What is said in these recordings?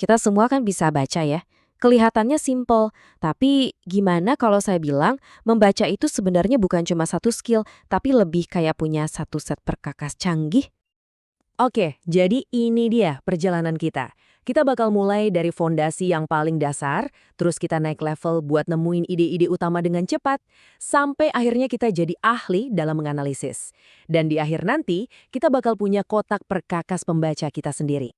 kita semua kan bisa baca ya. Kelihatannya simpel, tapi gimana kalau saya bilang membaca itu sebenarnya bukan cuma satu skill, tapi lebih kayak punya satu set perkakas canggih? Oke, jadi ini dia perjalanan kita. Kita bakal mulai dari fondasi yang paling dasar, terus kita naik level buat nemuin ide-ide utama dengan cepat, sampai akhirnya kita jadi ahli dalam menganalisis. Dan di akhir nanti, kita bakal punya kotak perkakas pembaca kita sendiri.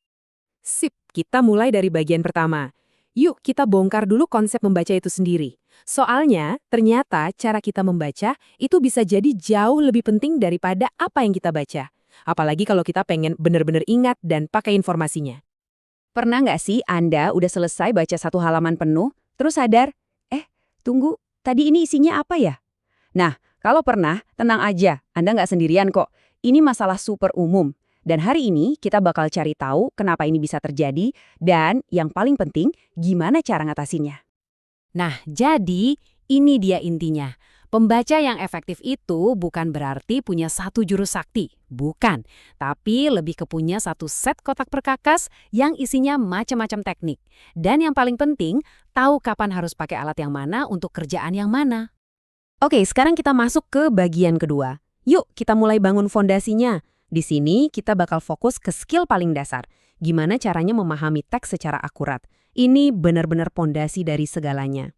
Sip, kita mulai dari bagian pertama. Yuk kita bongkar dulu konsep membaca itu sendiri. Soalnya, ternyata cara kita membaca itu bisa jadi jauh lebih penting daripada apa yang kita baca. Apalagi kalau kita pengen benar-benar ingat dan pakai informasinya. Pernah nggak sih Anda udah selesai baca satu halaman penuh, terus sadar, tunggu, tadi ini isinya apa ya? Nah, kalau pernah, tenang aja, Anda nggak sendirian kok. Ini masalah super umum. Dan hari ini kita bakal cari tahu kenapa ini bisa terjadi, dan yang paling penting, gimana cara ngatasinnya. Nah, jadi ini dia intinya. Pembaca yang efektif itu bukan berarti punya satu jurus sakti, bukan. Tapi lebih ke punya satu set kotak perkakas yang isinya macam-macam teknik. Dan yang paling penting, tahu kapan harus pakai alat yang mana untuk kerjaan yang mana. Oke, sekarang kita masuk ke bagian kedua. Yuk, kita mulai bangun fondasinya. Di sini kita bakal fokus ke skill paling dasar. Gimana caranya memahami teks secara akurat. Ini benar-benar fondasi dari segalanya.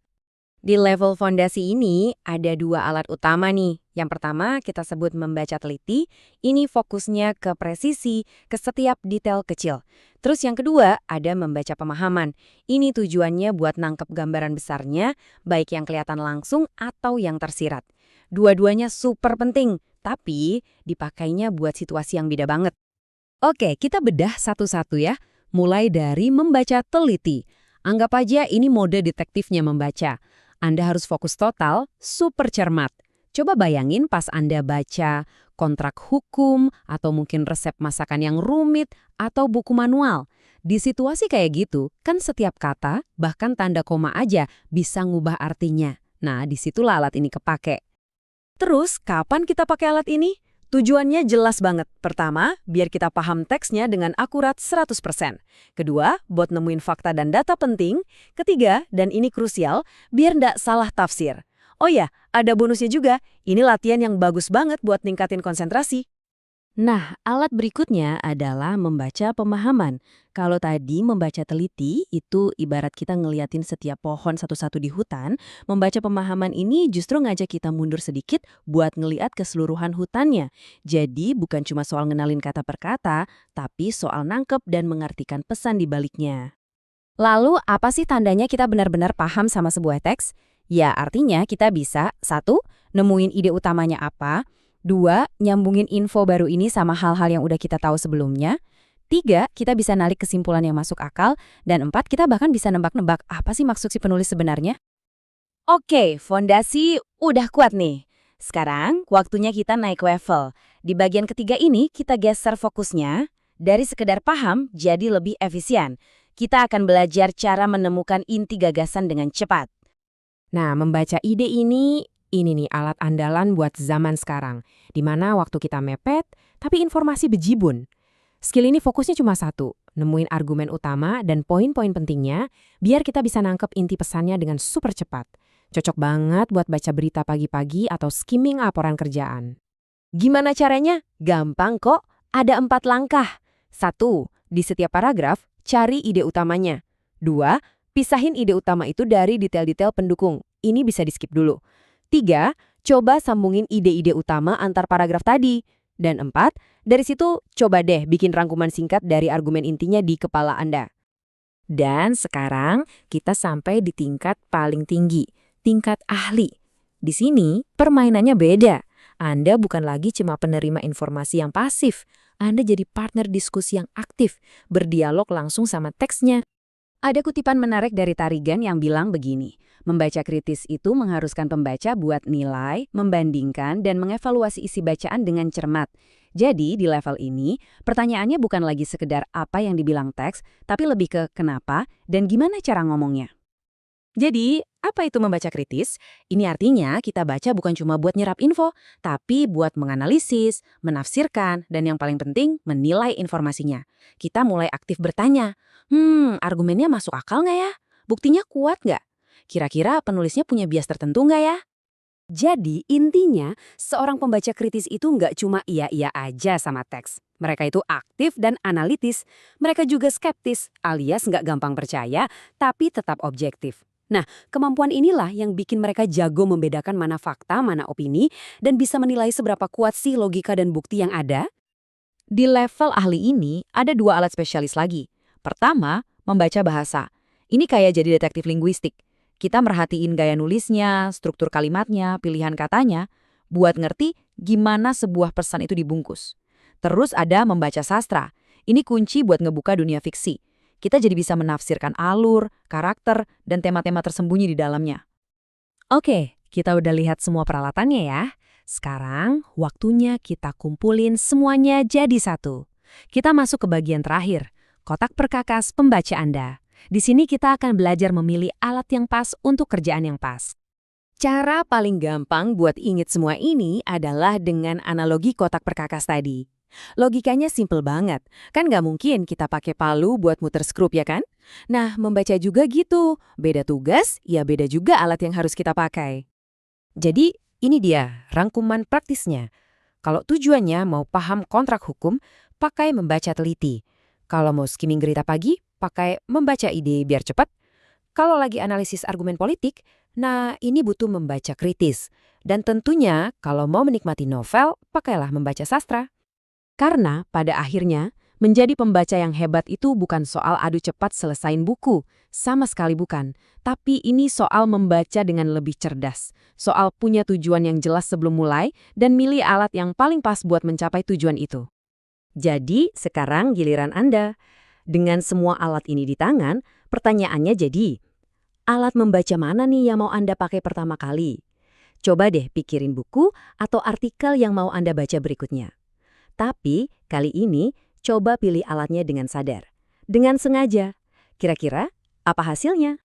Di level fondasi ini ada dua alat utama nih. Yang pertama kita sebut membaca teliti, ini fokusnya ke presisi, ke setiap detail kecil. Terus yang kedua ada membaca pemahaman. Ini tujuannya buat nangkep gambaran besarnya, baik yang kelihatan langsung atau yang tersirat. Dua-duanya super penting, tapi dipakainya buat situasi yang beda banget. Oke, kita bedah satu-satu ya. Mulai dari membaca teliti. Anggap aja ini mode detektifnya membaca. Anda harus fokus total, super cermat. Coba bayangin pas Anda baca kontrak hukum, atau mungkin resep masakan yang rumit, atau buku manual. Di situasi kayak gitu, kan setiap kata, bahkan tanda koma aja bisa ngubah artinya. Nah, disitulah alat ini kepake. Terus, kapan kita pakai alat ini? Tujuannya jelas banget. Pertama, biar kita paham teksnya dengan akurat 100%. Kedua, buat nemuin fakta dan data penting. Ketiga, dan ini krusial, biar ndak salah tafsir. Oh ya, ada bonusnya juga. Ini latihan yang bagus banget buat ningkatin konsentrasi. Nah, alat berikutnya adalah membaca pemahaman. Kalau tadi membaca teliti, itu ibarat kita ngeliatin setiap pohon satu-satu di hutan, membaca pemahaman ini justru ngajak kita mundur sedikit buat ngeliat keseluruhan hutannya. Jadi bukan cuma soal ngenalin kata per kata, tapi soal nangkep dan mengartikan pesan di baliknya. Lalu, apa sih tandanya kita benar-benar paham sama sebuah teks? Ya, artinya kita bisa, 1. Nemuin ide utamanya apa. 2. Nyambungin info baru ini sama hal-hal yang udah kita tahu sebelumnya. 3. Kita bisa narik kesimpulan yang masuk akal. Dan 4. Kita bahkan bisa nebak-nebak apa sih maksud si penulis sebenarnya. Oke, fondasi udah kuat nih. Sekarang, waktunya kita naik level. Di bagian ketiga ini, kita geser fokusnya. Dari sekedar paham, jadi lebih efisien. Kita akan belajar cara menemukan inti gagasan dengan cepat. Nah, membaca ide ini nih alat andalan buat zaman sekarang, di mana waktu kita mepet, tapi informasi bejibun. Skill ini fokusnya cuma satu, nemuin argumen utama dan poin-poin pentingnya, biar kita bisa nangkep inti pesannya dengan super cepat. Cocok banget buat baca berita pagi-pagi atau skimming laporan kerjaan. Gimana caranya? Gampang kok, ada 4 langkah. 1. Di setiap paragraf, cari ide utamanya. 2. Pisahin ide utama itu dari detail-detail pendukung. Ini bisa di-skip dulu. 3. Coba sambungin ide-ide utama antar paragraf tadi. Dan 4. Dari situ coba deh bikin rangkuman singkat dari argumen intinya di kepala Anda. Dan sekarang kita sampai di tingkat paling tinggi, tingkat ahli. Di sini permainannya beda. Anda bukan lagi cuma penerima informasi yang pasif. Anda jadi partner diskusi yang aktif, berdialog langsung sama teksnya. Ada kutipan menarik dari Tarigan yang bilang begini, membaca kritis itu mengharuskan pembaca buat nilai, membandingkan, dan mengevaluasi isi bacaan dengan cermat. Jadi, di level ini, pertanyaannya bukan lagi sekedar apa yang dibilang teks, tapi lebih ke kenapa dan gimana cara ngomongnya. Jadi, apa itu membaca kritis? Ini artinya kita baca bukan cuma buat nyerap info, tapi buat menganalisis, menafsirkan, dan yang paling penting, menilai informasinya. Kita mulai aktif bertanya, argumennya masuk akal nggak ya? Buktinya kuat nggak? Kira-kira penulisnya punya bias tertentu nggak ya? Jadi, intinya, seorang pembaca kritis itu nggak cuma iya-iya aja sama teks. Mereka itu aktif dan analitis. Mereka juga skeptis, alias nggak gampang percaya, tapi tetap objektif. Nah, kemampuan inilah yang bikin mereka jago membedakan mana fakta, mana opini, dan bisa menilai seberapa kuat sih logika dan bukti yang ada. Di level ahli ini, ada 2 alat spesialis lagi. Pertama, membaca bahasa. Ini kayak jadi detektif linguistik. Kita merhatiin gaya nulisnya, struktur kalimatnya, pilihan katanya, buat ngerti gimana sebuah pesan itu dibungkus. Terus ada membaca sastra. Ini kunci buat ngebuka dunia fiksi. Kita jadi bisa menafsirkan alur, karakter, dan tema-tema tersembunyi di dalamnya. Oke, kita udah lihat semua peralatannya ya. Sekarang, waktunya kita kumpulin semuanya jadi satu. Kita masuk ke bagian terakhir, kotak perkakas pembaca Anda. Di sini kita akan belajar memilih alat yang pas untuk kerjaan yang pas. Cara paling gampang buat inget semua ini adalah dengan analogi kotak perkakas tadi. Logikanya simple banget, kan nggak mungkin kita pakai palu buat muter skrup ya kan? Nah, membaca juga gitu. Beda tugas, ya beda juga alat yang harus kita pakai. Jadi, ini dia rangkuman praktisnya. Kalau tujuannya mau paham kontrak hukum, pakai membaca teliti. Kalau mau skimming berita pagi, pakai membaca ide biar cepat. Kalau lagi analisis argumen politik, nah ini butuh membaca kritis. Dan tentunya kalau mau menikmati novel, pakailah membaca sastra. Karena pada akhirnya, menjadi pembaca yang hebat itu bukan soal adu cepat selesain buku. Sama sekali bukan. Tapi ini soal membaca dengan lebih cerdas. Soal punya tujuan yang jelas sebelum mulai, dan milih alat yang paling pas buat mencapai tujuan itu. Jadi, sekarang giliran Anda. Dengan semua alat ini di tangan, pertanyaannya jadi, alat membaca mana nih yang mau Anda pakai pertama kali? Coba deh pikirin buku atau artikel yang mau Anda baca berikutnya. Tapi, kali ini, coba pilih alatnya dengan sadar. Dengan sengaja. Kira-kira, apa hasilnya?